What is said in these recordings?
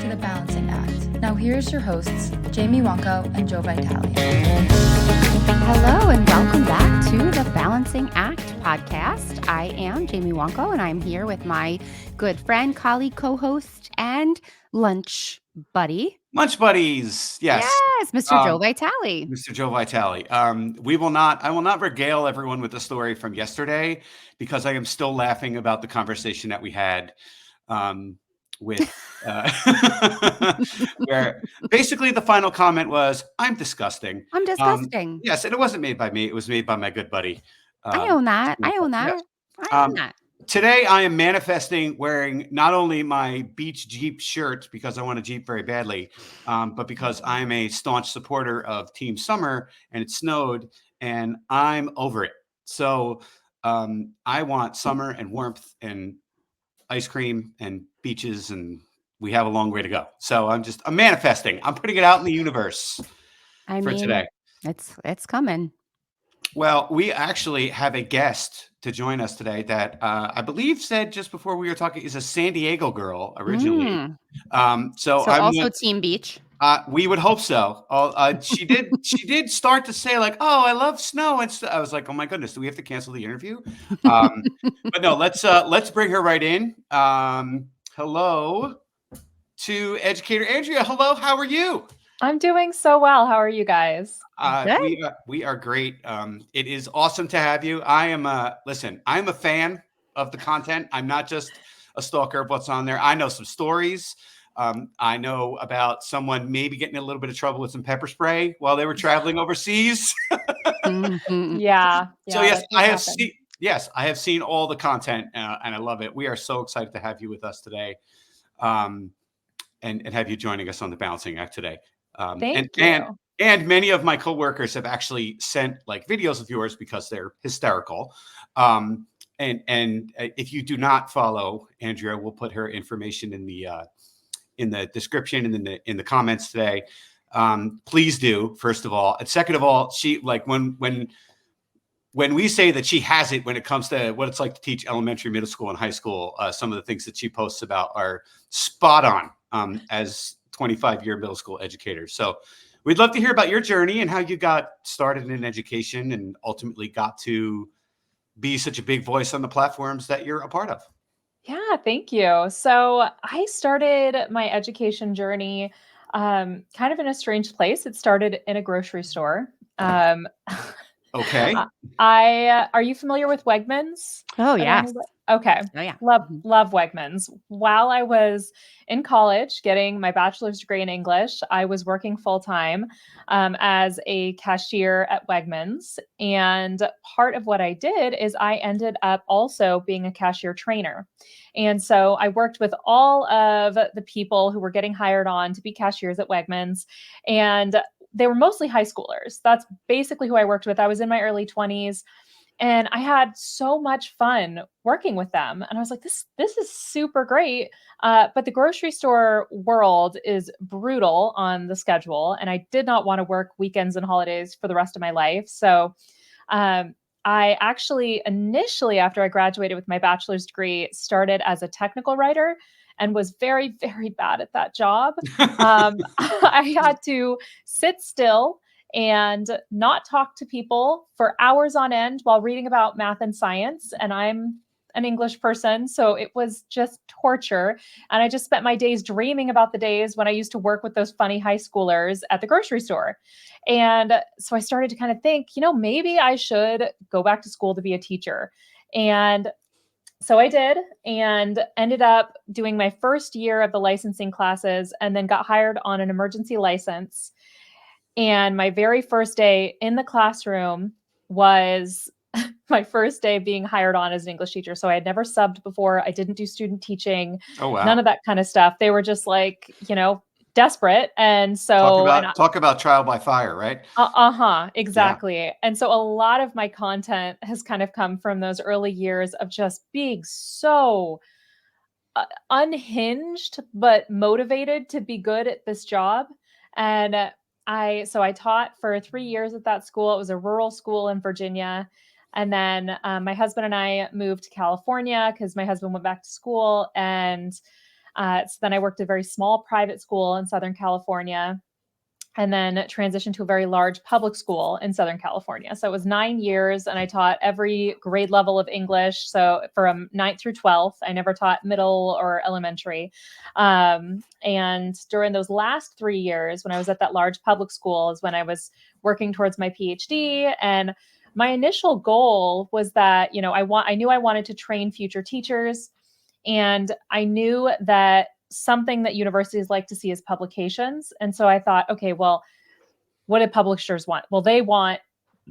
to The Balancing Act. Now here's your hosts, Jamie Wonko and Joe Vitale. Hello and welcome back to The Balancing Act podcast. I am Jamie Wonko and I'm here with my good friend, colleague, co-host, and lunch buddy. Lunch buddies, yes. Yes, Mr. Joe Vitale. Mr. Joe Vitale. I will not regale everyone with the story from yesterday because I am still laughing about the conversation that we had with where basically the final comment was, I'm disgusting. I'm disgusting. Yes, and it wasn't made by me. It was made by my good buddy. I own that. Yes. Today, I am manifesting wearing not only my Beach Jeep shirt because I want a Jeep very badly, but because I'm a staunch supporter of Team Summer and it snowed and I'm over it. So I want summer and warmth and ice cream and beaches, and we have a long way to go. So I'm manifesting. I'm putting it out in the universe today. It's coming. Well, we actually have a guest to join us today that I believe said just before we were talking is a San Diego girl originally. So also Team Beach. We would hope so. She did start to say like, "Oh, I love snow," and I was like, "Oh my goodness, do we have to cancel the interview?" But no, let's bring her right in. Hello to Educator Andrea. Hello, how are you? I'm doing so well. How are you guys? We are great. It is awesome to have you. I'm a fan of the content. I'm not just a stalker of what's on there. I know some stories. I know about someone maybe getting in a little bit of trouble with some pepper spray while they were traveling overseas. Yeah. So yes, I have seen all the content and I love it. We are so excited to have you with us today, and have you joining us on the Balancing Act today. Thank you. And many of my coworkers have actually sent like videos of yours because they're hysterical. And if you do not follow Andrea, we'll put her information in the description and in the comments today. Please do, first of all. And second of all, she like when we say that she has it when it comes to what it's like to teach elementary, middle school, and high school, some of the things that she posts about are spot on as 25-year middle school educators. So we'd love to hear about your journey and how you got started in education and ultimately got to be such a big voice on the platforms that you're a part of. Yeah, thank you. So I started my education journey kind of in a strange place. It started in a grocery store. Okay. Are you familiar with Wegmans? Oh, yeah. Okay. Oh, yeah. Love Wegmans. While I was in college getting my bachelor's degree in English, I was working full time as a cashier at Wegmans. And part of what I did is I ended up also being a cashier trainer. And so I worked with all of the people who were getting hired on to be cashiers at Wegmans. And they were mostly high schoolers. That's basically who I worked with. I was in my early 20s. And I had so much fun working with them. And I was like, this is super great. But the grocery store world is brutal on the schedule. And I did not want to work weekends and holidays for the rest of my life. So I actually initially, after I graduated with my bachelor's degree, started as a technical writer and was very, very bad at that job. I had to sit still and not talk to people for hours on end while reading about math and science. And I'm an English person, so it was just torture. And I just spent my days dreaming about the days when I used to work with those funny high schoolers at the grocery store. And so I started to kind of think, maybe I should go back to school to be a teacher. And so I did, and ended up doing my first year of the licensing classes and then got hired on an emergency license. And my very first day in the classroom was my first day being hired on as an English teacher. So I had never subbed before. I didn't do student teaching. Oh, wow. None of that kind of stuff. They were just like, desperate. And so talk about trial by fire, right? Exactly. Yeah. And so a lot of my content has kind of come from those early years of just being so unhinged, but motivated to be good at this job. And I taught for 3 years at that school. It was a rural school in Virginia. And then my husband and I moved to California because my husband went back to school. And So then I worked at a very small private school in Southern California, and then transitioned to a very large public school in Southern California. So it was 9 years, and I taught every grade level of English. So from 9th through 12th, I never taught middle or elementary. And during those last 3 years, when I was at that large public school, is when I was working towards my PhD. And my initial goal was that, I knew I wanted to train future teachers, and I knew that something that universities like to see is publications. And so I thought, okay, well, what do publishers want? Well, they want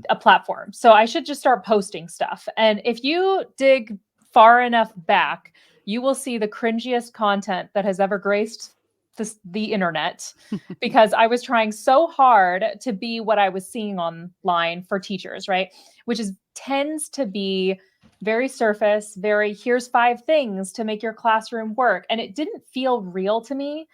a platform. So I should just start posting stuff. And if you dig far enough back, you will see the cringiest content that has ever graced the internet, because I was trying so hard to be what I was seeing online for teachers, right? Which tends to be very surface, very here's 5 things to make your classroom work. And it didn't feel real to me.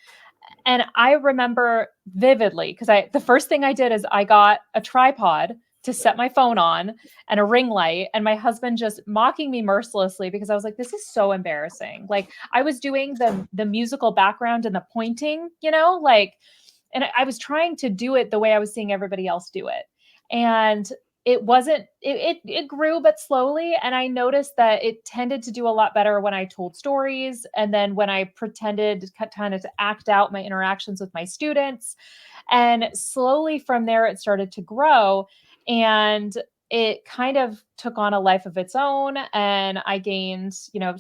And I remember vividly, because the first thing I did is I got a tripod to set my phone on and a ring light, and my husband just mocking me mercilessly because I was like, this is so embarrassing. Like, I was doing the musical background and the pointing, and I was trying to do it the way I was seeing everybody else do it. And it grew, but slowly. And I noticed that it tended to do a lot better when I told stories. And then when I pretended kind of to act out my interactions with my students. And slowly from there, it started to grow, and it kind of took on a life of its own. And I gained, a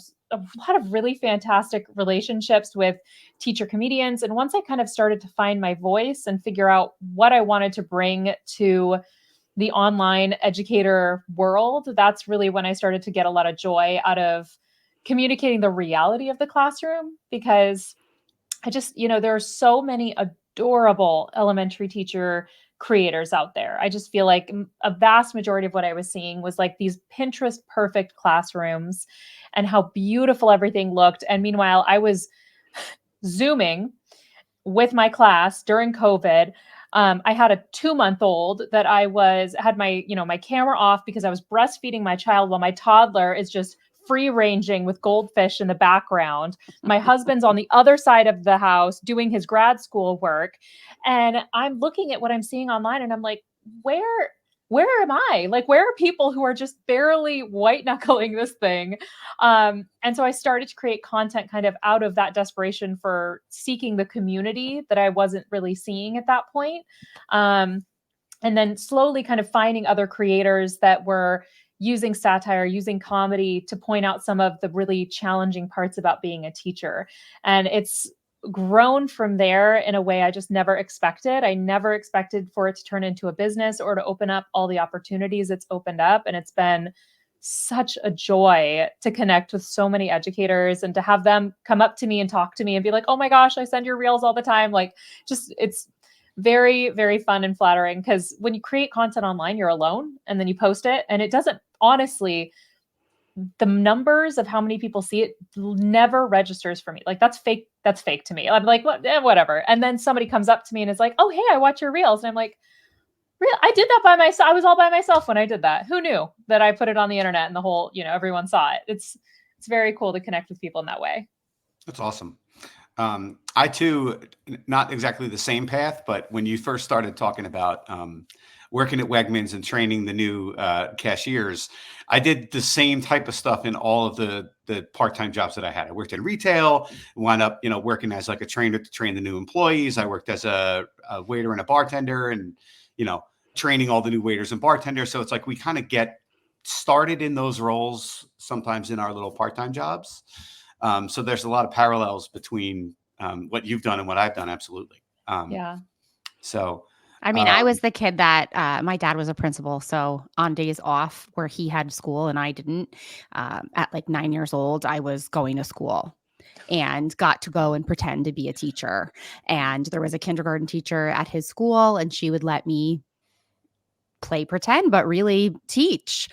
lot of really fantastic relationships with teacher comedians. And once I kind of started to find my voice and figure out what I wanted to bring to the online educator world, that's really when I started to get a lot of joy out of communicating the reality of the classroom. Because I just, there are so many adorable elementary teacher creators out there. I just feel like a vast majority of what I was seeing was like these Pinterest perfect classrooms and how beautiful everything looked. And meanwhile, I was Zooming with my class during COVID. I had a 2-month-old that had my camera off because I was breastfeeding my child while my toddler is just free ranging with goldfish in the background. My husband's on the other side of the house doing his grad school work. And I'm looking at what I'm seeing online and I'm like, where am I? Like, where are people who are just barely white knuckling this thing? And so I started to create content kind of out of that desperation for seeking the community that I wasn't really seeing at that point. And then slowly kind of finding other creators that were using satire, using comedy to point out some of the really challenging parts about being a teacher. And it's grown from there in a way I just never expected. I never expected for it to turn into a business or to open up all the opportunities it's opened up. And it's been such a joy to connect with so many educators and to have them come up to me and talk to me and be like, oh my gosh, I send your reels all the time. Like, just, it's very, very fun and flattering, because when you create content online, you're alone and then you post it and it doesn't, honestly, the numbers of how many people see it never registers for me. Like, that's fake. That's fake to me. I'm like, what, whatever. And then somebody comes up to me and is like, oh, hey, I watch your reels. And I'm like, really? I did that by myself. I was all by myself when I did that. Who knew that I put it on the internet and the whole, everyone saw it. It's very cool to connect with people in that way. That's awesome. I too, not exactly the same path, but when you first started talking about working at Wegmans and training the new cashiers, I did the same type of stuff in all of the part-time jobs that I had. I worked in retail, wound up, working as like a trainer to train the new employees. I worked as a waiter and a bartender, and, training all the new waiters and bartenders. So it's like we kind of get started in those roles sometimes in our little part-time jobs. So there's a lot of parallels between what you've done and what I've done. Absolutely. Yeah. So, I mean, I was the kid that my dad was a principal. So on days off where he had school and I didn't, at like 9 years old, I was going to school and got to go and pretend to be a teacher. And there was a kindergarten teacher at his school, and she would let me play pretend, but really teach.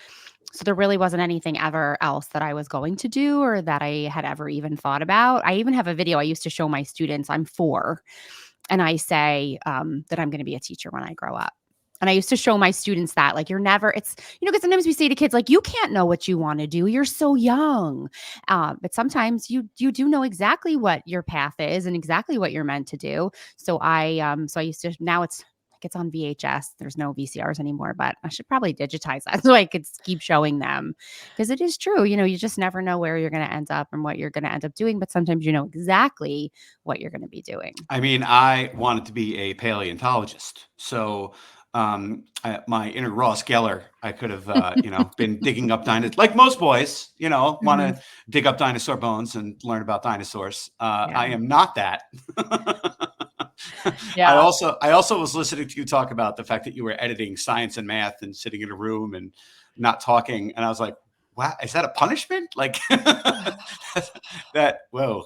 So there really wasn't anything ever else that I was going to do or that I had ever even thought about. I even have a video I used to show my students. I'm 4. And I say that I'm going to be a teacher when I grow up. And I used to show my students that, like, it's, because sometimes we say to kids, like, you can't know what you want to do. You're so young. But sometimes you do know exactly what your path is and exactly what you're meant to do. So I used to, now it's on VHS. There's no VCRs anymore, but I should probably digitize that so I could keep showing them, because it is true. You just never know where you're going to end up and what you're going to end up doing. But sometimes you know exactly what you're going to be doing. I mean, I wanted to be a paleontologist. So my inner Ross Geller, I could have, been digging up dinosaurs like most boys, want Mhm. to dig up dinosaur bones and learn about dinosaurs. I Yeah. am not that. I Yeah. also was listening to you talk about the fact that you were editing science and math and sitting in a room and not talking. And I was like, wow, is that a punishment? Like that, whoa.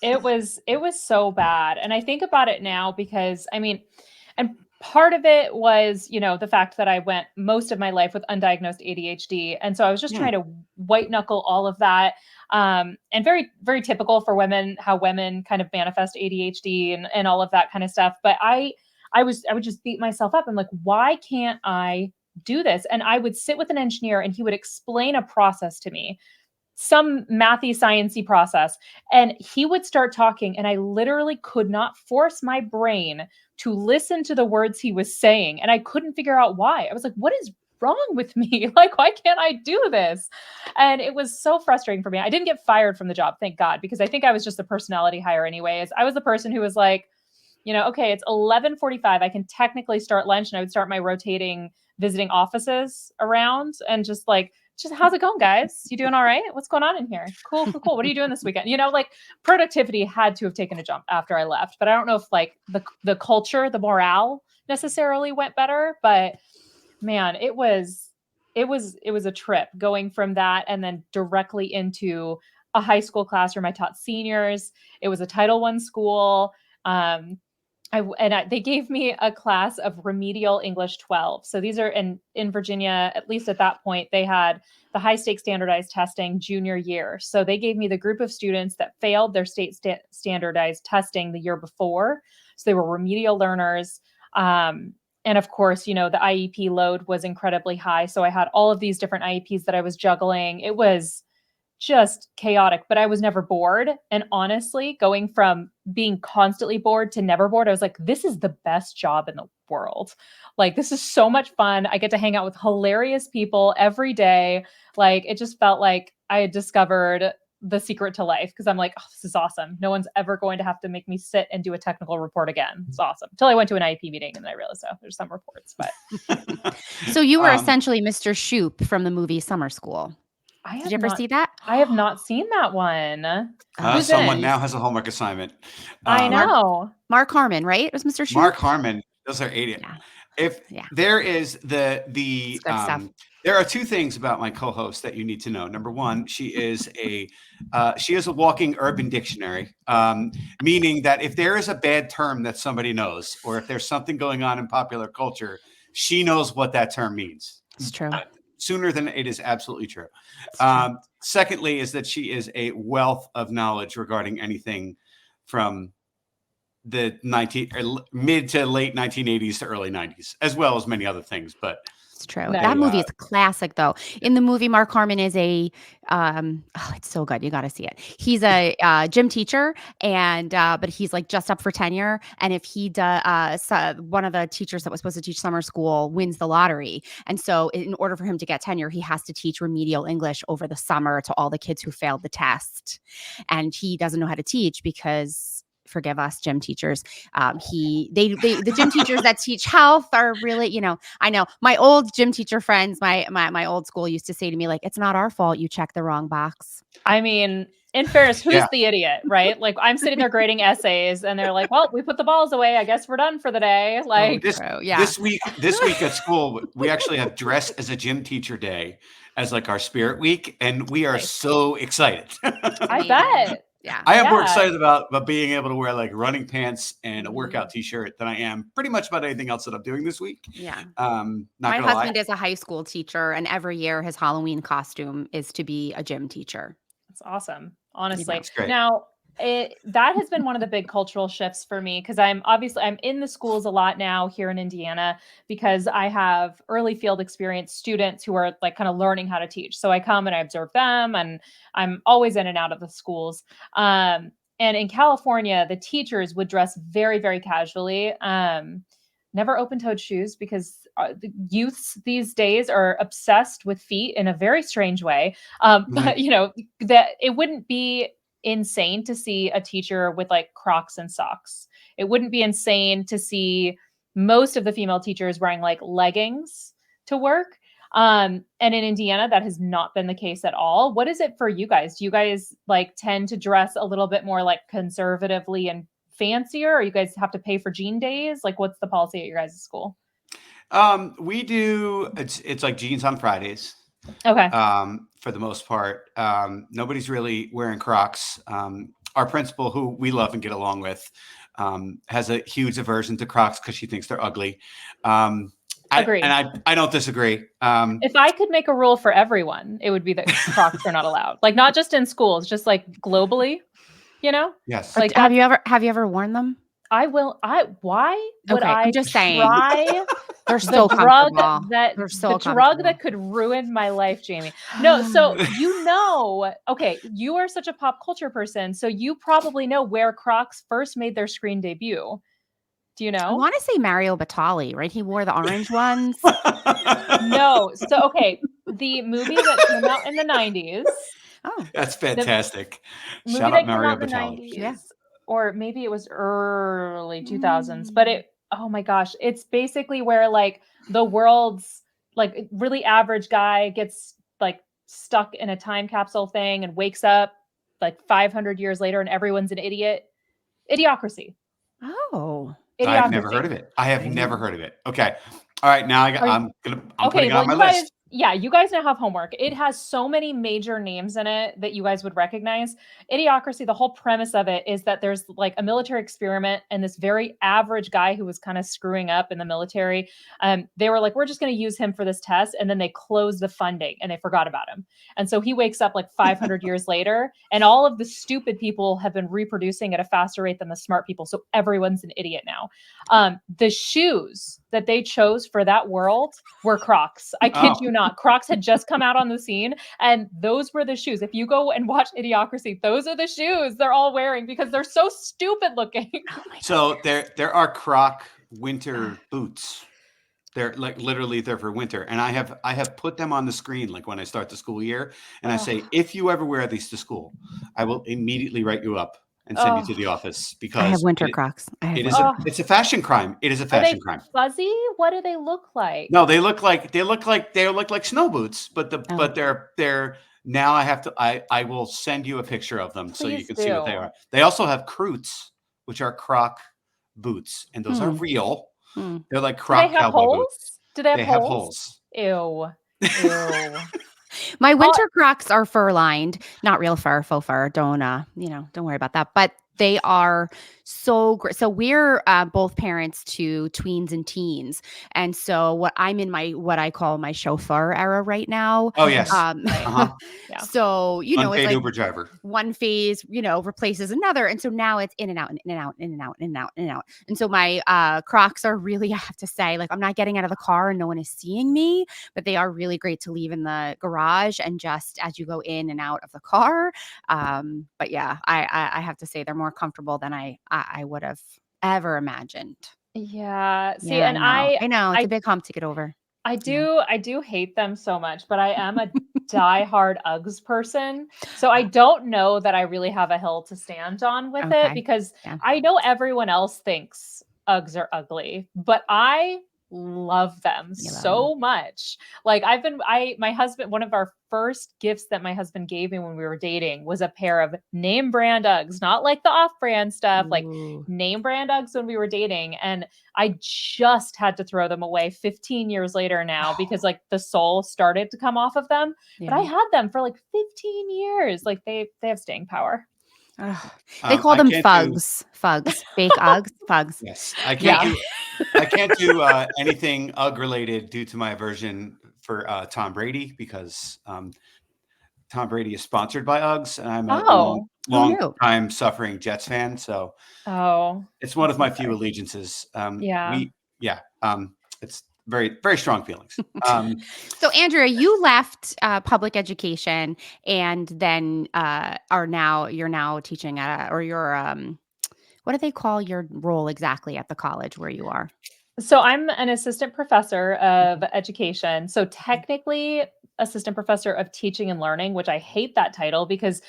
It was so bad. And I think about it now because I mean, and part of it was, the fact that I went most of my life with undiagnosed ADHD. And so I was just Hmm. trying to white knuckle all of that. And very, very typical for women, how women kind of manifest ADHD and all of that kind of stuff. But I would just beat myself up. I'm like, why can't I do this? And I would sit with an engineer and he would explain a process to me, some mathy sciencey process, and he would start talking and I literally could not force my brain to listen to the words he was saying, and I couldn't figure out why. I was like, what is wrong with me? Like, why can't I do this? And it was so frustrating for me. I didn't get fired from the job, thank God, because I think I was just a personality hire anyways. I was the person who was like, okay, it's 11:45. I can technically start lunch, and I would start my rotating visiting offices around and just how's it going, guys? You doing all right? What's going on in here? Cool, cool, cool. What are you doing this weekend? Like productivity had to have taken a jump after I left, but I don't know if like the culture, the morale necessarily went better, but man, it was a trip going from that and then directly into a high school classroom. I taught seniors. It was a Title I school. Um, they gave me a class of remedial English 12. So these are in Virginia, at least at that point, they had the high stakes standardized testing junior year. So they gave me the group of students that failed their state standardized testing the year before. So they were remedial learners. And of course, the IEP load was incredibly high. So I had all of these different IEPs that I was juggling. It was just chaotic, but I was never bored. And honestly, going from being constantly bored to never bored, I was like, this is the best job in the world. Like, this is so much fun. I get to hang out with hilarious people every day. Like, it just felt like I had discovered the secret to life because I'm like, oh, this is awesome. No one's ever going to have to make me sit and do a technical report again. It's awesome. Until I went to an IEP meeting and then I realized, oh, there's some reports, but So you were essentially Mr. Shoop from the movie Summer School. I Did you ever see that? have not seen that one. Who's Someone in? now has a homework assignment. I know. Mark Harmon, right? It was Mr. Shoop. Mark Harmon. Those are 80. Yeah. If Yeah. there is the It's good stuff. there are two things about my co-host that you need to know. Number one, she is a walking urban dictionary, meaning that if there is a bad term that somebody knows, or if there's something going on in popular culture, she knows what that term means. It's true. Sooner than it is absolutely true. It's true. Secondly, is that she is a wealth of knowledge regarding anything from the mid to late 1980s to early 90s, as well as many other things. But It's true. Nice. That movie is classic, though. In the movie, Mark Harmon is it's so good. You got to see it. He's a gym teacher, and but he's like just up for tenure. And if he does, one of the teachers that was supposed to teach summer school wins the lottery, and so in order for him to get tenure, he has to teach remedial English over the summer to all the kids who failed the test, and he doesn't know how to teach because. Forgive us, gym teachers. The gym teachers that teach health are really, I know my old gym teacher friends, my old school used to say to me, like, it's not our fault you checked the wrong box. I mean, in fairness, who's the idiot, right? Like, I'm sitting there grading essays and they're like, well, we put the balls away. I guess we're done for the day. Like, this week at school, we actually have dress as a gym teacher day as like our spirit week. And we are so excited. I bet. Yeah. I am more excited about being able to wear like running pants and a workout t-shirt than I am pretty much about anything else that I'm doing this week. Yeah. My husband is a high school teacher, and every year his Halloween costume is to be a gym teacher. That's awesome. Honestly. That's great. Now, that has been one of the big cultural shifts for me, because I'm in the schools a lot now here in Indiana, because I have early field experience students who are like kind of learning how to teach. So I come and I observe them, and I'm always in and out of the schools. And in California, the teachers would dress very, very casually. Never open-toed shoes, because the youths these days are obsessed with feet in a very strange way. But that it wouldn't be insane to see a teacher with like Crocs and socks. It wouldn't be insane to see most of the female teachers wearing like leggings to work. And in Indiana, that has not been the case at all. What is it for you guys? Do you guys like tend to dress a little bit more like conservatively and fancier, or you guys have to pay for jean days? Like, what's the policy at your guys' school? We do. It's like jeans on Fridays. Okay. For the most part, nobody's really wearing Crocs. Our principal, who we love and get along with, has a huge aversion to Crocs because she thinks they're ugly. Agreed. I don't disagree. If I could make a rule for everyone, it would be that Crocs are not allowed. Like, not just in schools, just like globally, Yes. Like, have you ever worn them? Why would Okay, I I'm just saying. try They're so the drug comfortable. that They're so the drug comfortable. that could ruin my life, Jamie? No, so okay, you are such a pop culture person, so you probably know where Crocs first made their screen debut. Do you I know? want to say Mario Batali, right? He wore the orange ones. No. So, okay, the movie that came out in the 90s. Oh, That's fantastic. Movie Shout that out came Mario out in the Batali. 90s. Yeah. Or maybe it was early 2000s, but oh my gosh, it's basically where like the world's like really average guy gets like stuck in a time capsule thing and wakes up like 500 years later and everyone's an idiot. Idiocracy. Oh. I've never heard of it. I have never heard of it. Okay. All right. Now I'm putting it on my list. You guys now have homework. It has so many major names in it that you guys would recognize. Idiocracy, the whole premise of it is that there's like a military experiment, and this very average guy who was kind of screwing up in the military, they were like, we're just going to use him for this test. And then they closed the funding and they forgot about him. And so he wakes up like 500 years later, and all of the stupid people have been reproducing at a faster rate than the smart people. So everyone's an idiot now. The shoes that they chose for that world were Crocs. I kid you not. Crocs had just come out on the scene, and those were the shoes. If you go and watch Idiocracy, those are the shoes they're all wearing because they're so stupid looking. So there are Croc winter boots. They're like literally they're for winter, and I have put them on the screen like when I start the school year, and I say, if you ever wear these to school, I will immediately write you up and send you to the office, because I have winter Crocs. It's a fashion crime. It is a fashion crime. Fuzzy? What do they look like? No, they look like snow boots, but they're now I will send you a picture of them so you can see what they are. They also have Croots, which are Croc boots, and those are real. They're like Croc cowboy boots. Do they have holes? Ew. My winter Crocs are fur lined, not real fur, faux fur. Don't worry about that. But they are so great. So we're both parents to tweens and teens, and so I'm in what I call my chauffeur era right now. Oh yes. Yeah. So unpaid it's like Uber driver. one phase, replaces another, and so now it's in and out and in and out and in and out and in and out and in and out. And so my Crocs are really, I have to say, like, I'm not getting out of the car and no one is seeing me, but they are really great to leave in the garage and just as you go in and out of the car. But yeah, I have to say they're more comfortable than I would have ever imagined. Yeah. See, Yeah, and I know it's a big hump to get over. I do hate them so much, but I am a diehard Uggs person. So I don't know that I really have a hill to stand on with it, because I know everyone else thinks Uggs are ugly, but I love them so much. Like my husband, one of our first gifts that my husband gave me when we were dating was a pair of name brand Uggs, not like the off brand stuff, like name brand Uggs when we were dating. And I just had to throw them away 15 years later now because like the sole started to come off of them. But I had them for like 15 years. Like they have staying power. They call them fugs, fake Uggs, fugs. Yes, I can't do anything Ugg related due to my aversion for Tom Brady, because Tom Brady is sponsored by Uggs, and I'm a Oh, Who long knew? time suffering Jets fan. So oh, it's one I'm of so my few sorry. allegiances. Yeah. It's very, very strong feelings. So, Andrea, you left public education and then you're now teaching at or you're what do they call your role exactly at the college where you are? So I'm an assistant professor of Mhm. education. So technically, assistant professor of teaching and learning, which I hate that title because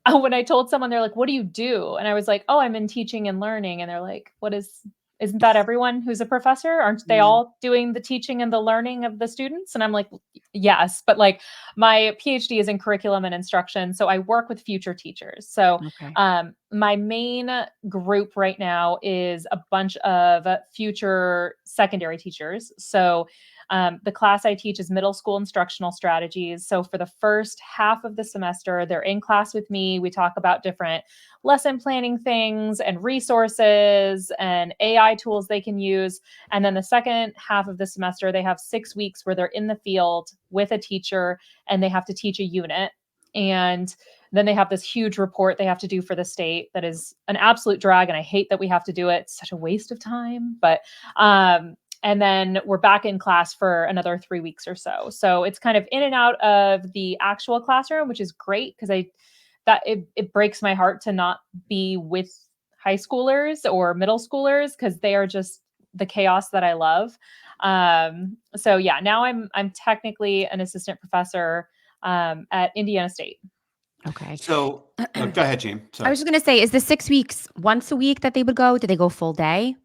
when I told someone, they're like, "What do you do?" And I was like, "Oh, I'm in teaching and learning." And they're like, "What is isn't that everyone who's a professor? Aren't they Yeah. all doing the teaching and the learning of the students?" And I'm like, "Yes, but like my PhD is in curriculum and instruction, so I work with future teachers." So, Okay. my main group right now is a bunch of future secondary teachers. So, the class I teach is middle school instructional strategies. So, for the first half of the semester, they're in class with me. We talk about different lesson planning things and resources and AI tools they can use. And then the second half of the semester, they have 6 weeks where they're in the field with a teacher and they have to teach a unit. And then they have this huge report they have to do for the state that is an absolute drag. And I hate that we have to do it. It's such a waste of time. And then we're back in class for another 3 weeks or so. So it's kind of in and out of the actual classroom, which is great because it breaks my heart to not be with high schoolers or middle schoolers because they are just the chaos that I love. So yeah, now I'm technically an assistant professor at Indiana State. Okay. So go ahead, James. I Sorry. was just going to say, is the 6 weeks once a week that they would go? Do they go full day?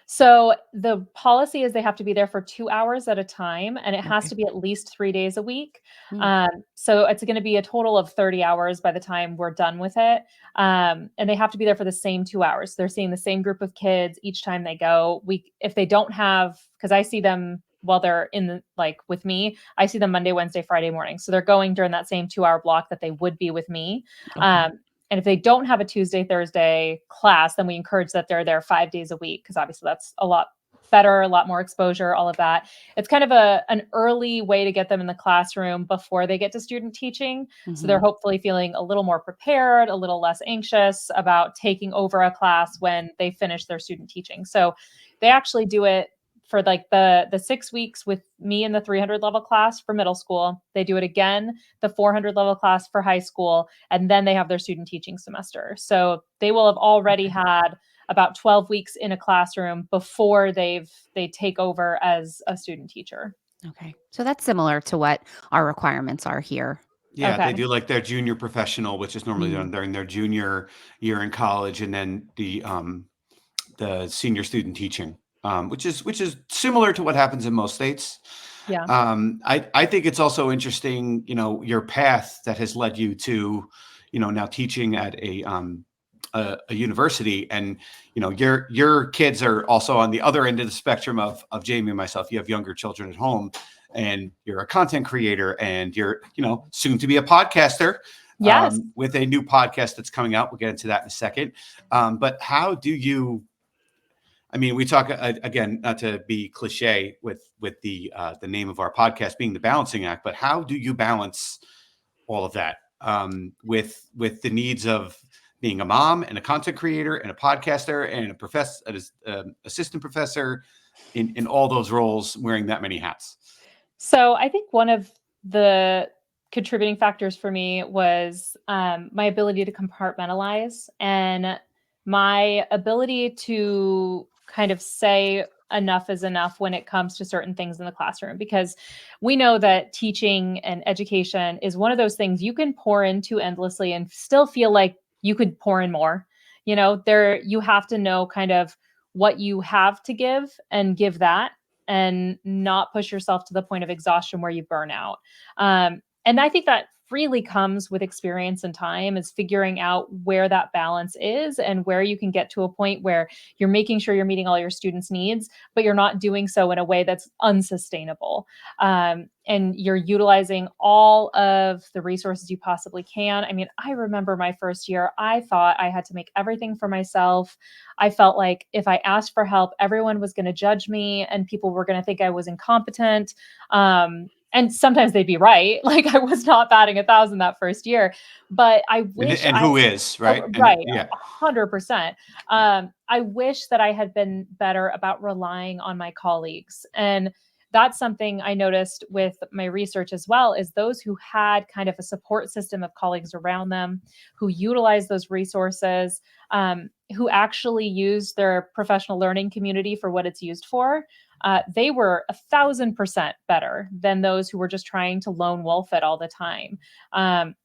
So the policy is they have to be there for 2 hours at a time, and it has Okay. to be at least 3 days a week. Hmm. So it's gonna be a total of 30 hours by the time we're done with it. And they have to be there for the same 2 hours. They're seeing the same group of kids each time they go. If they don't have, because I see them while they're in the like, with me, I see them Monday, Wednesday, Friday morning. So they're going during that same 2-hour block that they would be with me. Okay. And if they don't have a Tuesday, Thursday class, then we encourage that they're there 5 days a week because obviously that's a lot better, a lot more exposure, all of that. It's kind of an early way to get them in the classroom before they get to student teaching. So they're Hmm. hopefully feeling a little more prepared, a little less anxious about taking over a class when they finish their student teaching. So they actually do it for like the 6 weeks with me in the 300 level class for middle school. They do it again, the 400 level class for high school, and then they have their student teaching semester. So they will have already Okay. had about 12 weeks in a classroom before they take over as a student teacher. Okay. So that's similar to what our requirements are here. Yeah, they Okay. do like their junior professional, which is normally Mm. done during their junior year in college, and then the senior student teaching, which is similar to what happens in most states. Yeah. I think it's also interesting, your path that has led you to, now teaching at a university, and your kids are also on the other end of the spectrum of Jamie and myself. You have younger children at home, and you're a content creator, and you're soon to be a podcaster Yes. with a new podcast that's coming out. We'll get into that in a second. But how do you? I mean, we talk again, not to be cliche with the name of our podcast being the Balancing Act, but how do you balance all of that with the needs of being a mom and a content creator and a podcaster and a professor, assistant professor in all those roles, wearing that many hats? So I think one of the contributing factors for me was my ability to compartmentalize and my ability to kind of say enough is enough when it comes to certain things in the classroom because we know that teaching and education is one of those things you can pour into endlessly and still feel like you could pour in more. There you have to know kind of what you have to give and give that and not push yourself to the point of exhaustion where you burn out. And I think that freely comes with experience and time is figuring out where that balance is and where you can get to a point where you're making sure you're meeting all your students' needs, but you're not doing so in a way that's unsustainable. And you're utilizing all of the resources you possibly can. I mean, I remember my first year, I thought I had to make everything for myself. I felt like if I asked for help, everyone was going to judge me and people were going to think I was incompetent. and sometimes they'd be right. Like I was not batting 1,000 that first year, but I wish And who is, right? oh, And right, yeah. 100%. I wish that I had been better about relying on my colleagues. And that's something I noticed with my research as well, is those who had kind of a support system of colleagues around them, who utilized those resources, who actually used their professional learning community for what it's used for. They were 1,000% better than those who were just trying to lone wolf it all the time. Um,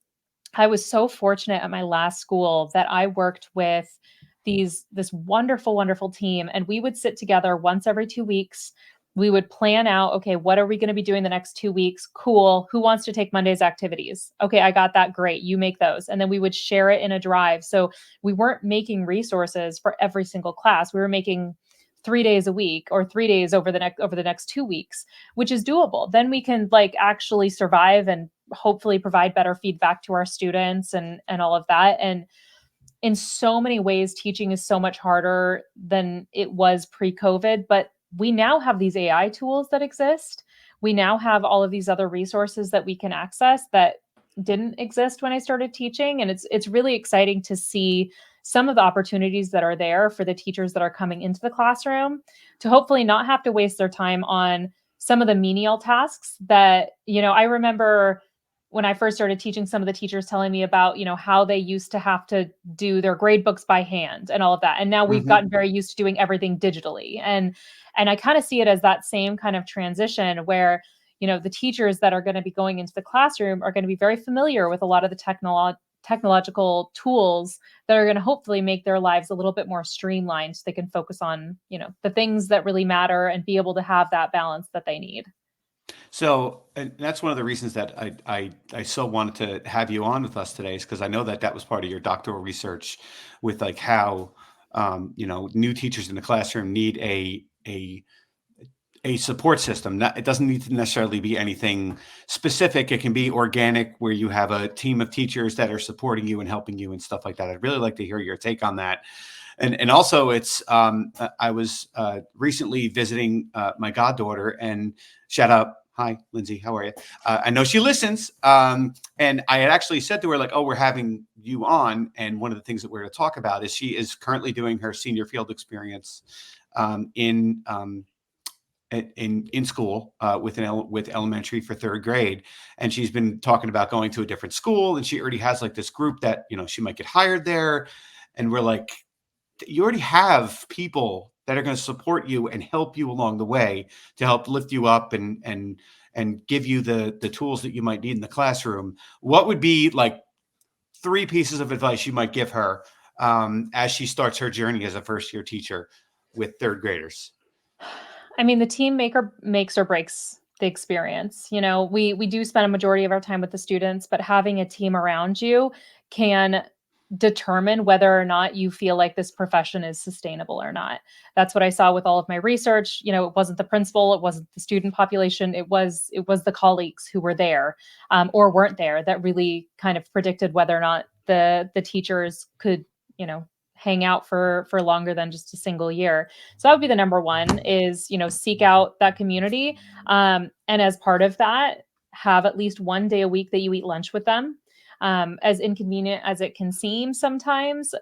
I was so fortunate at my last school that I worked with this wonderful, wonderful team, and we would sit together once every 2 weeks. We would plan out, okay, what are we going to be doing the next 2 weeks? Cool. Who wants to take Monday's activities? Okay, I got that. Great. You make those. And then we would share it in a drive. So we weren't making resources for every single class. We were making 3 days a week or 3 days over the next 2 weeks, which is doable. Then we can like actually survive and hopefully provide better feedback to our students and all of that. And in so many ways, teaching is so much harder than it was pre-COVID, but we now have these AI tools that exist. We now have all of these other resources that we can access that didn't exist when I started teaching. And it's really exciting to see some of the opportunities that are there for the teachers that are coming into the classroom to hopefully not have to waste their time on some of the menial tasks that, I remember when I first started teaching, some of the teachers telling me about, how they used to have to do their grade books by hand and all of that. And now we've Mhm. gotten very used to doing everything digitally. And I kind of see it as that same kind of transition where, the teachers that are going to be going into the classroom are going to be very familiar with a lot of the technological tools that are going to hopefully make their lives a little bit more streamlined so they can focus on, the things that really matter and be able to have that balance that they need. So, and that's one of the reasons that I so wanted to have you on with us today, is because I know that that was part of your doctoral research with like how new teachers in the classroom need a support system. It doesn't need to necessarily be anything specific. It can be organic, where you have a team of teachers that are supporting you and helping you and stuff like that. I'd really like to hear your take on that. And also, it's I was recently visiting my goddaughter, and shout out, hi Lindsay, how are you? I know she listens, and I had actually said to her like, "Oh, we're having you on," and one of the things that we're going to talk about is she is currently doing her senior field experience in school with elementary for third grade, and she's been talking about going to a different school, and she already has like this group that she might get hired there, and we're like, you already have people that are going to support you and help you along the way to help lift you up and give you the tools that you might need in the classroom. What would be like 3 pieces of advice you might give her as she starts her journey as a first year teacher with third graders? I mean, the team makes or breaks the experience. We do spend a majority of our time with the students, but having a team around you can determine whether or not you feel like this profession is sustainable or not. That's what I saw with all of my research. It wasn't the principal, it wasn't the student population, it was the colleagues who were there or weren't there that really kind of predicted whether or not the teachers could, you know, hang out for longer than just a single year. So that would be the number one is, seek out that community. And as part of that, have at least one day a week that you eat lunch with them. As inconvenient as it can seem sometimes,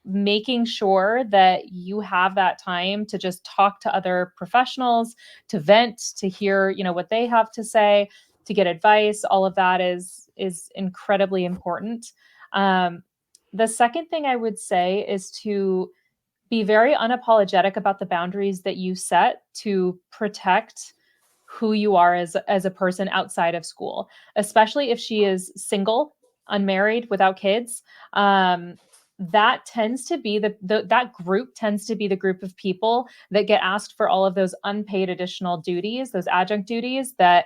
making sure that you have that time to just talk to other professionals, to vent, to hear, what they have to say, to get advice, all of that is incredibly important. Um, the second thing I would say is to be very unapologetic about the boundaries that you set to protect who you are as a person outside of school, especially if she is single, unmarried, without kids. That tends to be that group tends to be the group of people that get asked for all of those unpaid additional duties, those adjunct duties that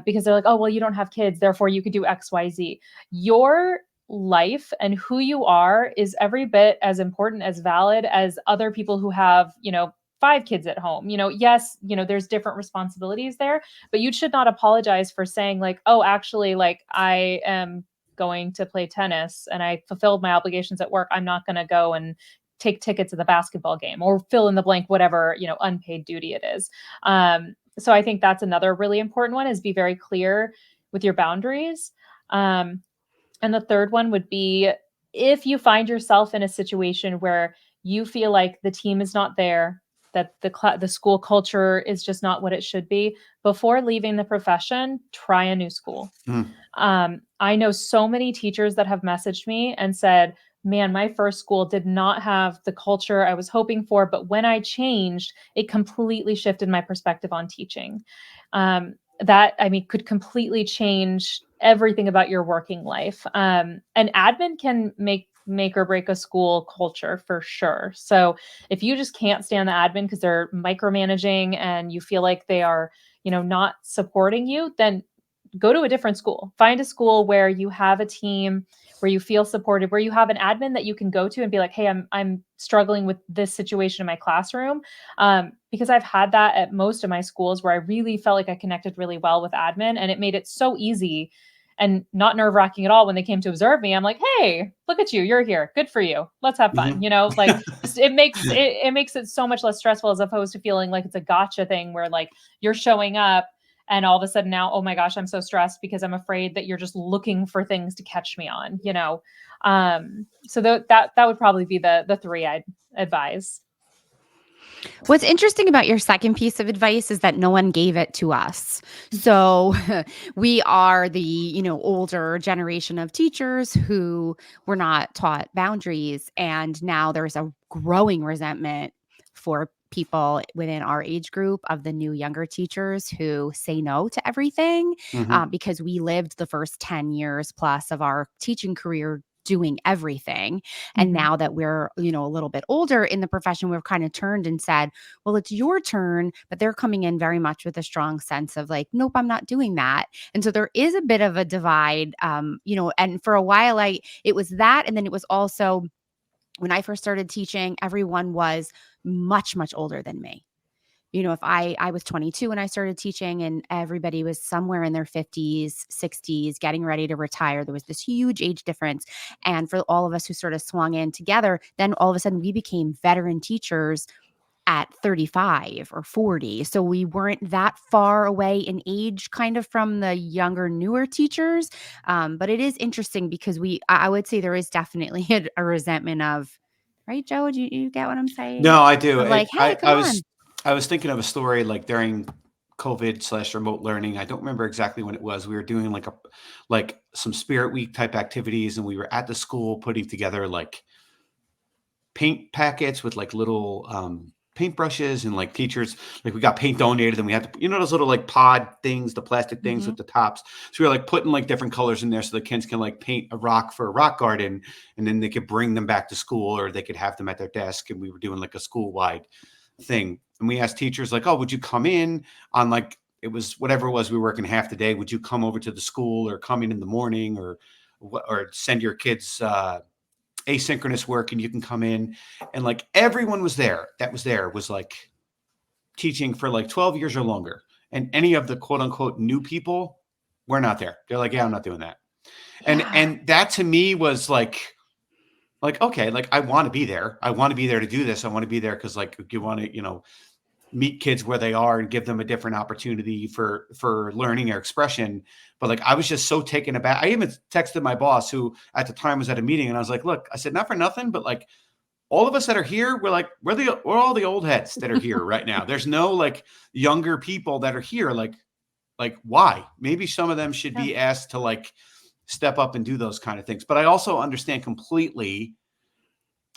because they're like, oh, well, you don't have kids, therefore you could do XYZ. Your life and who you are is every bit as important, as valid as other people who have, 5 kids at home. Yes, there's different responsibilities there, but you should not apologize for saying like, oh, actually, like I am going to play tennis and I fulfilled my obligations at work. I'm not going to go and take tickets to the basketball game or fill in the blank, whatever, unpaid duty it is. So I think that's another really important one, is be very clear with your boundaries. And the third one would be, if you find yourself in a situation where you feel like the team is not there, that the school culture is just not what it should be, before leaving the profession, try a new school. Mm. I know so many teachers that have messaged me and said, man, my first school did not have the culture I was hoping for, but when I changed, it completely shifted my perspective on teaching. That, I mean, could completely change everything about your working life. And admin can make or break a school culture for sure. So if you just can't stand the admin because they're micromanaging and you feel like they are, not supporting you, then go to a different school. Find a school where you have a team, where you feel supported, where you have an admin that you can go to and be like, hey, I'm struggling with this situation in my classroom. Because I've had that at most of my schools where I really felt like I connected really well with admin, and it made it so easy and not nerve-wracking at all when they came to observe me. I'm like, hey, look at you, you're here. Good for you. Let's have fun. Like, just it makes it so much less stressful, as opposed to feeling like it's a gotcha thing where like you're showing up and all of a sudden now, oh my gosh, I'm so stressed because I'm afraid that you're just looking for things to catch me on, So that would probably be the three I'd advise. What's interesting about your second piece of advice is that no one gave it to us. So we are the, older generation of teachers who were not taught boundaries. And now there's a growing resentment for people within our age group of the new younger teachers who say no to everything, Mhm. because we lived the first 10 years plus of our teaching career doing everything. And Mhm. now that we're, a little bit older in the profession, we've kind of turned and said, well, it's your turn. But they're coming in very much with a strong sense of like, nope, I'm not doing that. And so there is a bit of a divide, and for a while it was that. And then it was also, when I first started teaching, everyone was much, much older than me. If I was 22 when I started teaching, and everybody was somewhere in their 50s, 60s, getting ready to retire, there was this huge age difference. And for all of us who sort of swung in together, then all of a sudden we became veteran teachers at 35 or 40. So we weren't that far away in age kind of from the younger, newer teachers. But it is interesting because I would say there is definitely a resentment of, right, Joe? Do you get what I'm saying? No, I do. Of like, hey, come on. I was thinking of a story like during COVID/remote learning. I don't remember exactly when it was. We were doing like some Spirit Week type activities, and we were at the school putting together like paint packets with like little paintbrushes, and like teachers, like we got paint donated, and we had to, those little like pod things, the plastic things Mhm. with the tops. So we were like putting like different colors in there so the kids can like paint a rock for a rock garden, and then they could bring them back to school, or they could have them at their desk. And we were doing like a school wide thing. And we asked teachers like, oh, would you come in on like, it was whatever it was, we were working half the day. Would you come over to the school, or come in the morning, or send your kids asynchronous work, and you can come in. And like everyone was there that was like teaching for like 12 years or longer. And any of the quote unquote new people were not there. They're like, yeah, I'm not doing that. Yeah. And that to me was like, okay, like I want to be there. I want to be there to do this. I want to be there because like you want to, meet kids where they are and give them a different opportunity for learning or expression. But like I was just so taken aback. I even texted my boss, who at the time was at a meeting, and I was like, look, I said, not for nothing, but like all of us that are here, we're all the old heads that are here right now. There's no like younger people that are here. Like why? Maybe some of them should be asked to like step up and do those kind of things. But I also understand completely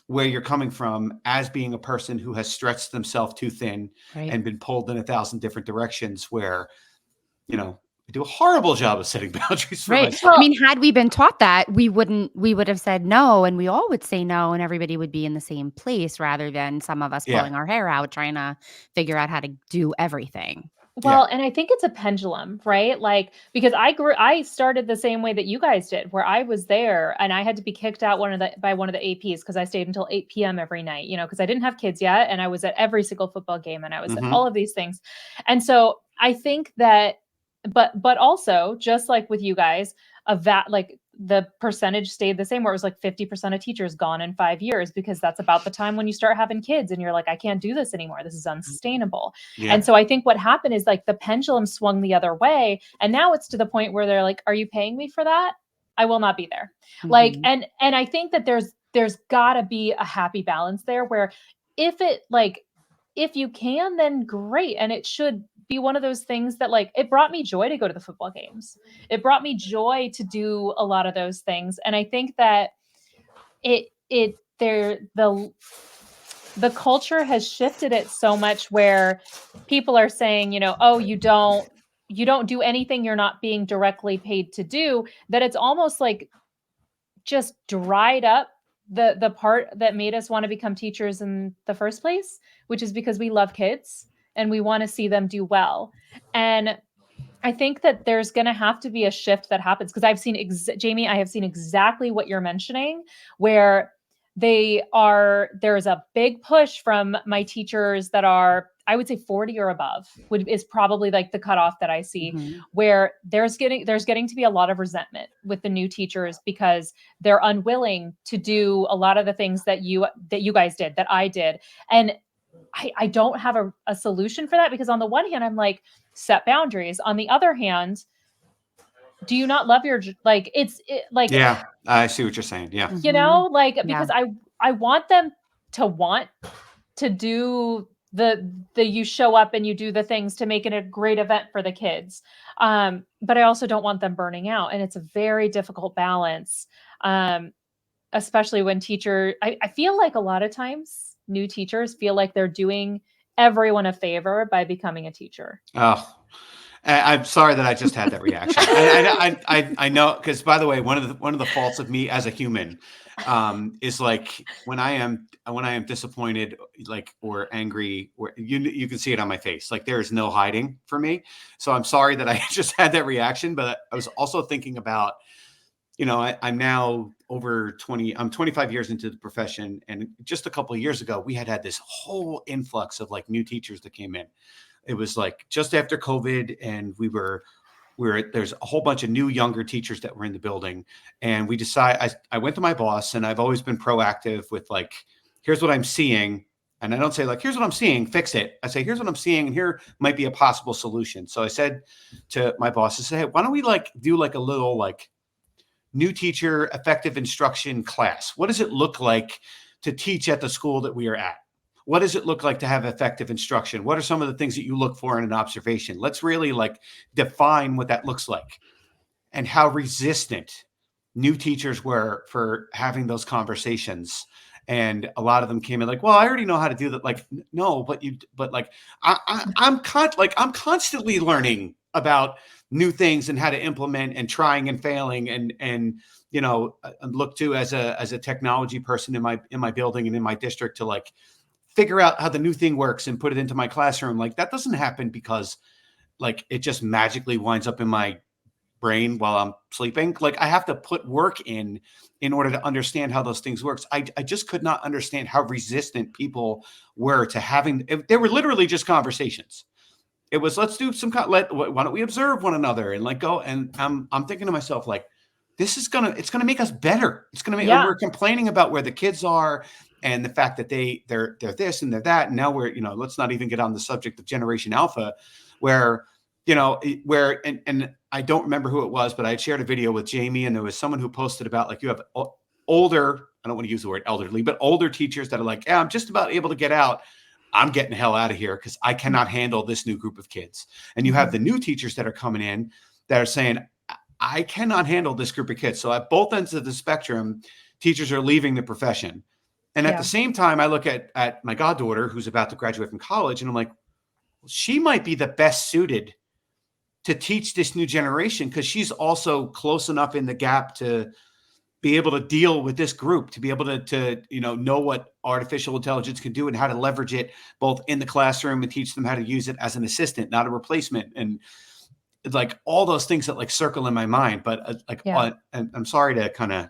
where you're coming from, as being a person who has stretched themselves too thin Right. and been pulled in 1,000 different directions, where, I do a horrible job of setting boundaries for Right. myself. I mean, had we been taught that, we would have said no, and we all would say no, and everybody would be in the same place, rather than some of us Yeah. pulling our hair out trying to figure out how to do everything. Yeah. Well, and I think it's a pendulum, right? Like, because I started the same way that you guys did, where I was there and I had to be kicked out by one of the APs because I stayed until 8 p.m. every night, because I didn't have kids yet. And I was at every single football game, and I was at Mm-hmm. all of these things. And so I think that, but also just like with you guys, like the percentage stayed the same, where it was like 50% of teachers gone in 5 years, because that's about the time when you start having kids and you're like, I can't do this anymore. This is unsustainable. Yeah. And so I think what happened is like the pendulum swung the other way. And now it's to the point where they're like, are you paying me for that? I will not be there. Like, and I think that there's gotta be a happy balance there, where if you can, then great. And it should be one of those things that, like, it brought me joy to go to the football games. It brought me joy to do a lot of those things. And I think that the culture has shifted it so much, where people are saying, oh, you don't do anything you're not being directly paid to do, that it's almost like just dried up the part that made us want to become teachers in the first place, which is because we love kids and we want to see them do well. And I think that there's going to have to be a shift that happens, because I've seen Jamie, I have seen exactly what you're mentioning, where there's a big push from my teachers that are, I would say 40 or above is probably like the cutoff that I see, where there's getting to be a lot of resentment with the new teachers, because they're unwilling to do a lot of the things that you guys did, that I did. And I don't have a solution for that, because on the one hand, I'm like, set boundaries. On the other hand, do you not love your, like, yeah, I see what you're saying. Yeah. Because I want them to want to do the you show up and you do the things to make it a great event for the kids. But I also don't want them burning out. And it's a very difficult balance. Especially when I feel like a lot of times new teachers feel like they're doing everyone a favor by becoming a teacher. Oh, I'm sorry that I just had that reaction. I know, because by the way, one of the faults of me as a human is like when I am disappointed, like, or angry, or you can see it on my face. Like, there is no hiding for me. So I'm sorry that I just had that reaction. But I was also thinking about, I'm now I'm 25 years into the profession. And just a couple of years ago, we had this whole influx of like new teachers that came in. It was like just after COVID, and there's a whole bunch of new younger teachers that were in the building. And I went to my boss, and I've always been proactive with like, here's what I'm seeing. And I don't say like, here's what I'm seeing, fix it. I say, here's what I'm seeing, and here might be a possible solution. So I said to my boss, I said, hey, why don't we like do like a little like new teacher effective instruction class? What does it look like to teach at the school that we are at? What does it look like to have effective instruction? What are some of the things that you look for in an observation? Let's really like define what that looks like, and how resistant new teachers were for having those conversations. And a lot of them came in like, well, I already know how to do that. Like, no, but like, I'm constantly learning about new things and how to implement, and trying and failing, and look to as a technology person in my building and in my district to like figure out how the new thing works and put it into my classroom. Like, that doesn't happen because like it just magically winds up in my brain while I'm sleeping. Like, I have to put work in order to understand how those things works. I just could not understand how resistant people were to having. They were literally just conversations. It was, let's do why don't we observe one another and like go. And I'm thinking to myself, like, it's gonna make us better. It's gonna make. We're complaining about where the kids are and the fact that they're this and they're that. And now let's not even get on the subject of Generation Alpha, where and I don't remember who it was, but I had shared a video with Jamie, and there was someone who posted about like, you have older, I don't want to use the word elderly, but older teachers that are like, yeah, I'm just about able to get out. I'm getting the hell out of here because I cannot handle this new group of kids. And you have the new teachers that are coming in that are saying, I cannot handle this group of kids. So at both ends of the spectrum, teachers are leaving the profession. And at the same time, I look at my goddaughter who's about to graduate from college, and I'm like, well, she might be the best suited to teach this new generation, because she's also close enough in the gap to be able to deal with this group, to be able to know what artificial intelligence can do and how to leverage it both in the classroom and teach them how to use it as an assistant, not a replacement. And like all those things that like circle in my mind, but and I'm sorry to kind of,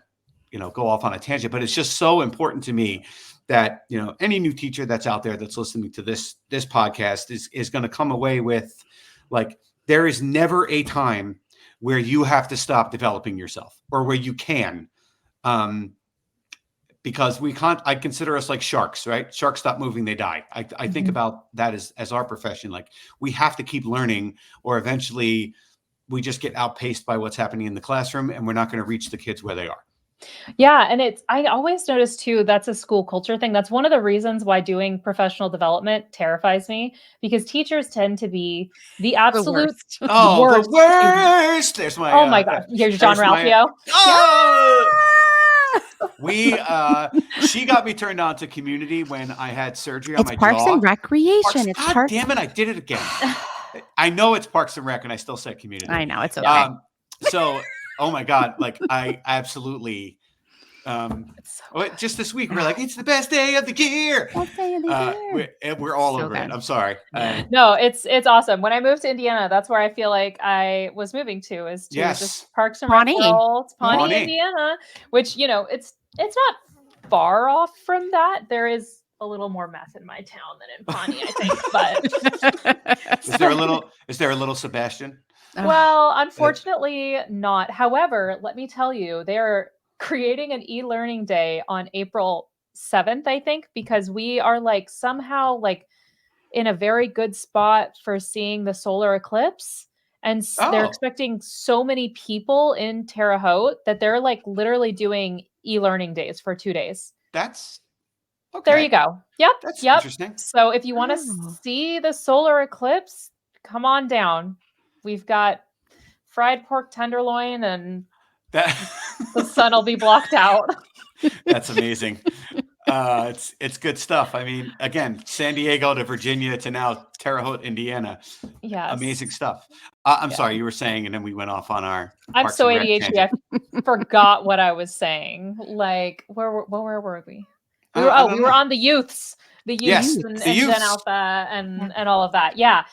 go off on a tangent, but it's just so important to me that, any new teacher that's out there that's listening to this podcast is going to come away with like, there is never a time where you have to stop developing yourself, or where you can. Because I consider us like sharks, right? Sharks stop moving, they die. I think about that as our profession. Like, we have to keep learning, or eventually we just get outpaced by what's happening in the classroom, and we're not going to reach the kids where they are. Yeah. And I always notice too, that's a school culture thing. That's one of the reasons why doing professional development terrifies me, because teachers tend to be the absolute worst. Oh, worst. the worst. There's my, Oh my God. Here's John there's my- Ralphio. Oh! She got me turned on to Community when I had surgery on It's my Parks jaw. and Recreation. It's God Parks. damn it, I did it again. I know it's Parks and Rec, and I still said Community. I know, it's okay. So, oh my God, like, I absolutely, So just this week, we're like, it's the best day of the year. Best day of the year. We're all So over good. it. I'm sorry. no, it's awesome. When I moved to Indiana, that's where I feel like I was moving to, is to Yes. just Parks and Rec Pawnee. world. It's Pawnee, Pawnee. Indiana, which, it's not far off from that. There is a little more meth in my town than in Pawnee, I think. But Is there a little Sebastian? well, unfortunately not. However, let me tell you, they're creating an e-learning day on April 7th, I think, because we are like somehow like in a very good spot for seeing the solar eclipse. And they're Oh. expecting so many people in Terre Haute that they're like literally doing e-learning days for 2 days. That's okay. There you go. Yep. That's yep. interesting. So if you want to Oh. see the solar eclipse, come on down. We've got fried pork tenderloin, and That the sun will be blocked out. That's amazing. It's good stuff. I mean, again, San Diego to Virginia to now Terre Haute, Indiana. Yes. Amazing stuff. I'm Yeah. sorry, you were saying, and then we went off on our. I'm Parks so and Rec ADHD. tangent. I forgot what I was saying. Like, where were we? We I were on the youths, Yes, and the youths. Gen Alpha and all of that. Yeah.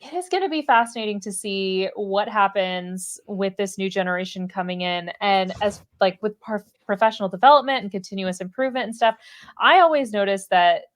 It is going to be fascinating to see what happens with this new generation coming in, and as like with professional development and continuous improvement and stuff. I always notice that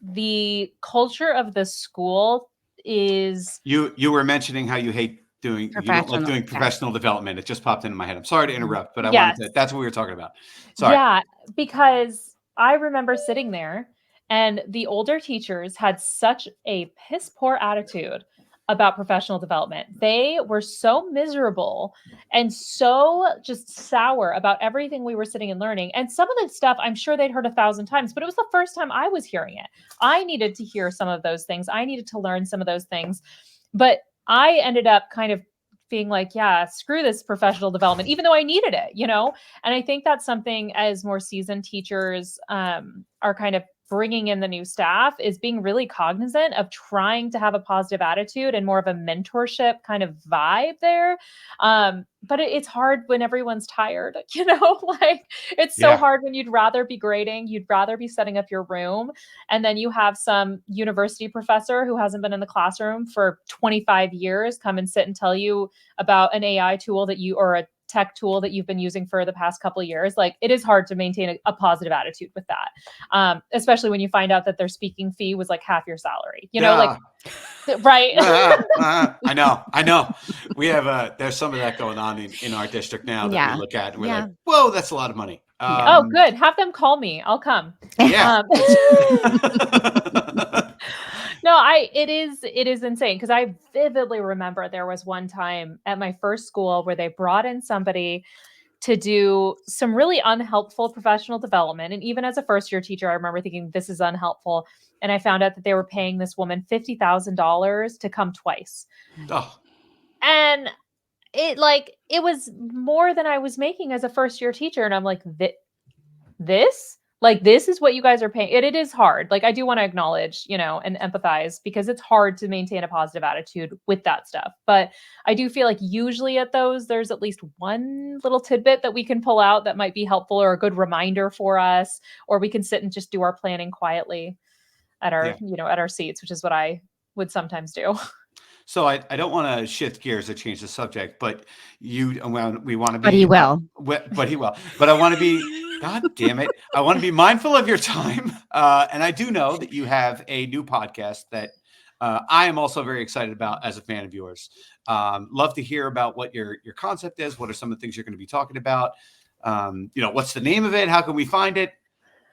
the culture of the school is You were mentioning how you don't like doing professional development. It just popped into my head. I'm sorry to interrupt, but I wanted to. That's what we were talking about. Sorry. Yeah, because I remember sitting there and the older teachers had such a piss poor attitude about professional development. They were so miserable and so just sour about everything we were sitting and learning. And some of the stuff I'm sure they'd heard 1,000 times, but it was the first time I was hearing it. I needed to hear some of those things. I needed to learn some of those things. But I ended up kind of being like, yeah, screw this professional development, even though I needed it, And I think that's something, as more seasoned teachers are kind of bringing in the new staff, is being really cognizant of trying to have a positive attitude and more of a mentorship kind of vibe there. But it's hard when everyone's tired, like it's so hard when you'd rather be grading, you'd rather be setting up your room. And then you have some university professor who hasn't been in the classroom for 25 years come and sit and tell you about an AI tool or a tech tool that you've been using for the past couple of years. Like, it is hard to maintain a positive attitude with that. Especially when you find out that their speaking fee was like half your salary, like, right. I know. We have, there's some of that going on in our district now that we look at and we're like, whoa, that's a lot of money. Oh, good. Have them call me. I'll come. Yeah. No, it is insane, because I vividly remember there was one time at my first school where they brought in somebody to do some really unhelpful professional development. And even as a first year teacher, I remember thinking, this is unhelpful. And I found out that they were paying this woman $50,000 to come twice. Oh. And it was more than I was making as a first year teacher. And I'm like, this is what you guys are paying. It is hard. Like, I do want to acknowledge, and empathize, because it's hard to maintain a positive attitude with that stuff. But I do feel like usually at those, there's at least one little tidbit that we can pull out that might be helpful, or a good reminder for us, or we can sit and just do our planning quietly at our, at our seats, which is what I would sometimes do. So I don't want to shift gears or change the subject, but we want to be. But he will. But he will. But I want to be. God damn it! I want to be mindful of your time, and I do know that you have a new podcast that I am also very excited about as a fan of yours. Love to hear about what your concept is. What are some of the things you're going to be talking about? What's the name of it? How can we find it?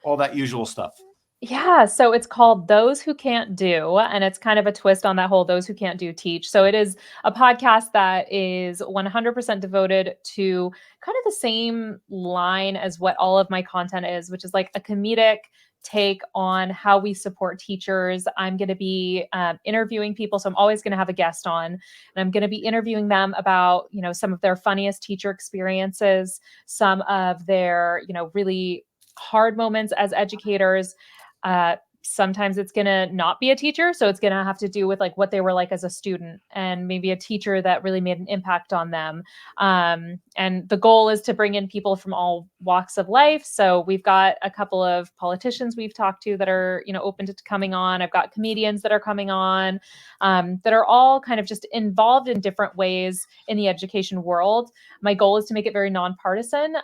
All that usual stuff. Yeah, so it's called Those Who Can't Do, and it's kind of a twist on that whole Those Who Can't Do teach. So it is a podcast that is 100% devoted to kind of the same line as what all of my content is, which is like a comedic take on how we support teachers. I'm going to be interviewing people, so I'm always going to have a guest on, and I'm going to be interviewing them about, some of their funniest teacher experiences, some of their, really hard moments as educators. Sometimes it's going to not be a teacher. So it's going to have to do with like what they were like as a student and maybe a teacher that really made an impact on them. And the goal is to bring in people from all walks of life. So we've got a couple of politicians we've talked to that are, open to coming on. I've got comedians that are coming on, that are all kind of just involved in different ways in the education world. My goal is to make it very nonpartisan,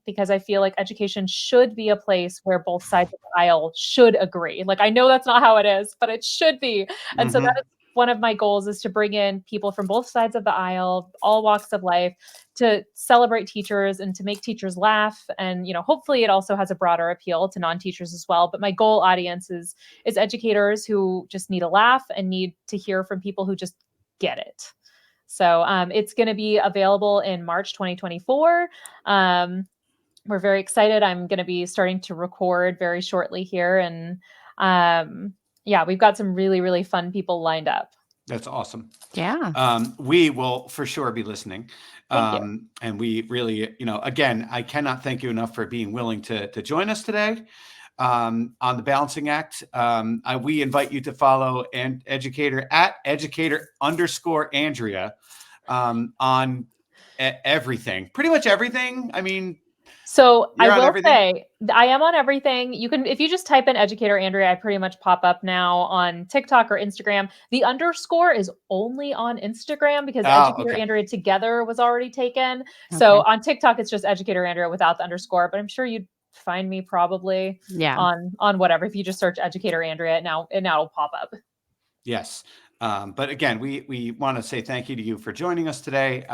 because I feel like education should be a place where both sides of the aisle should agree. Like, I know that's not how it is, but it should be. And so that is one of my goals, is to bring in people from both sides of the aisle, all walks of life, to celebrate teachers and to make teachers laugh. And, hopefully it also has a broader appeal to non-teachers as well. But my goal audience is educators who just need a laugh and need to hear from people who just get it. So it's going to be available in March 2024. We're very excited. I'm going to be starting to record very shortly here. And we've got some really, really fun people lined up. That's awesome. Yeah. We will for sure be listening. Thank you. And we really, again, I cannot thank you enough for being willing to join us today on the Balancing Act. We invite you to follow Educator at Educator_Andrea on everything, pretty much everything. I mean, so I will everything? say I am on everything. You can, if you just type in Educator Andrea, I pretty much pop up now on TikTok or Instagram. The underscore is only on Instagram because Educator Andrea together was already taken. Okay. So on TikTok, it's just Educator Andrea without the underscore, but I'm sure you'd find me probably on whatever. If you just search Educator Andrea, now it'll pop up. Yes. But again, we want to say thank you to you for joining us today.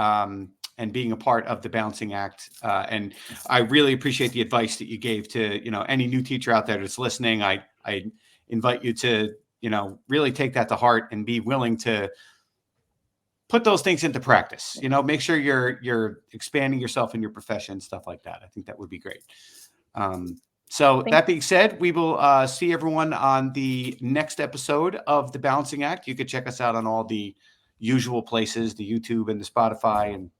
And being a part of the Balancing Act. And I really appreciate the advice that you gave to, any new teacher out there that's listening. I invite you to, really take that to heart and be willing to put those things into practice. Make sure you're expanding yourself in your profession, stuff like that. I think that would be great. That being said, we will see everyone on the next episode of the Balancing Act. You could check us out on all the usual places, the YouTube and the Spotify and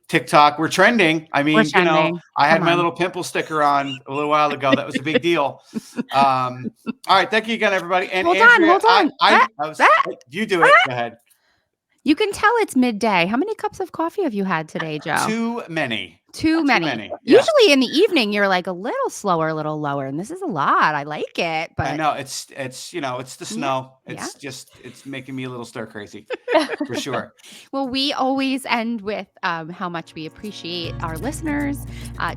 TikTok. We're trending. I mean, I had my little pimple sticker on a little while ago. That was a big deal. All right. Thank you again, everybody. And Andrea, hold on. You do it. Go ahead. You can tell it's midday. How many cups of coffee have you had today, Joe? Too many. Too many. Yeah. Usually in the evening, you're like a little slower, a little lower. And this is a lot. I like it. But I know it's the snow. It's making me a little stir crazy for sure. Well, we always end with how much we appreciate our listeners.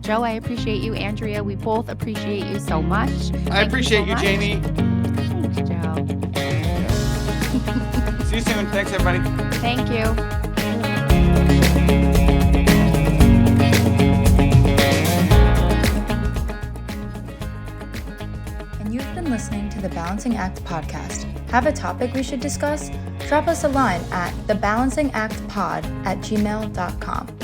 Joe, I appreciate you. Andrea, we both appreciate you so much. I appreciate you, Jamie. Thanks, Joe. See you soon. Thanks, everybody. Thank you. You've been listening to the Balancing Act podcast. Have a topic we should discuss? Drop us a line at thebalancingactpod@gmail.com.